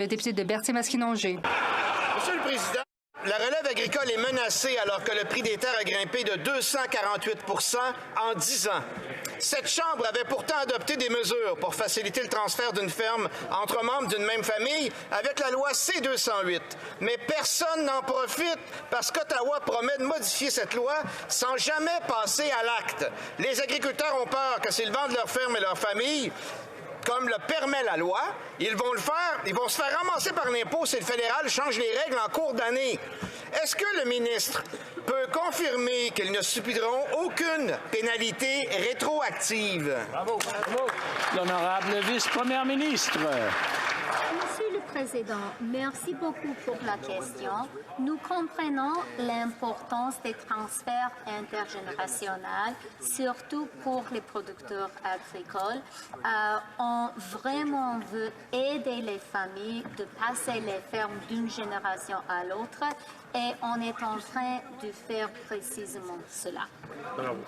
Le député de Berthier-Masquinongé. Monsieur le Président, la relève agricole est menacée alors que le prix des terres a grimpé de 248 % en 10 ans. Cette Chambre avait pourtant adopté des mesures pour faciliter le transfert d'une ferme entre membres d'une même famille avec la loi C-208. Mais personne n'en profite parce qu'Ottawa promet de modifier cette loi sans jamais passer à l'acte. Les agriculteurs ont peur que s'ils vendent leur ferme et leur famille, comme le permet la loi, ils vont se faire ramasser par l'impôt si le fédéral change les règles en cours d'année. Est-ce que le ministre peut confirmer qu'ils ne subiront aucune pénalité rétroactive? Bravo. L'honorable vice-première ministre. Monsieur le Président, merci beaucoup pour la question. Nous comprenons l'importance des transferts intergénérationnels, surtout pour les producteurs agricoles. On vraiment veut aider les familles de passer les fermes d'une génération à l'autre et on est en train de faire précisément cela. Bravo.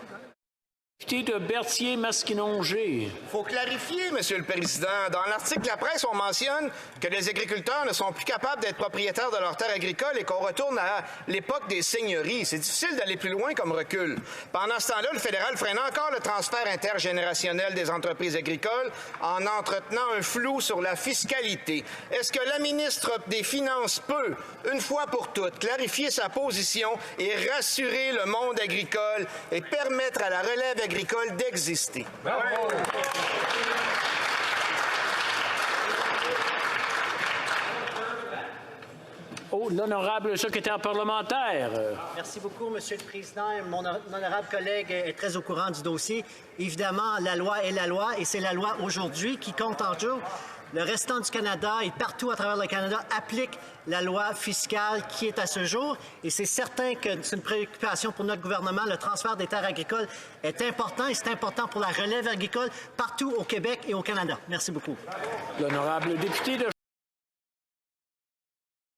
Député de Berthier-Masquinongé. Il faut clarifier, Monsieur le Président. Dans l'article de la presse, on mentionne que les agriculteurs ne sont plus capables d'être propriétaires de leurs terres agricoles et qu'on retourne à l'époque des seigneuries. C'est difficile d'aller plus loin comme recul. Pendant ce temps-là, le fédéral freine encore le transfert intergénérationnel des entreprises agricoles en entretenant un flou sur la fiscalité. Est-ce que la ministre des Finances peut, une fois pour toutes, clarifier sa position et rassurer le monde agricole et permettre à la relève agricole d'exister? Bravo. Oh, l'honorable secrétaire parlementaire. Merci beaucoup, Monsieur le Président. Mon honorable collègue est très au courant du dossier. Évidemment, la loi est la loi et c'est la loi aujourd'hui qui compte en jour. Le restant du Canada et partout à travers le Canada applique la loi fiscale qui est à ce jour. Et c'est certain que c'est une préoccupation pour notre gouvernement. Le transfert des terres agricoles est important et c'est important pour la relève agricole partout au Québec et au Canada. Merci beaucoup. L'honorable député de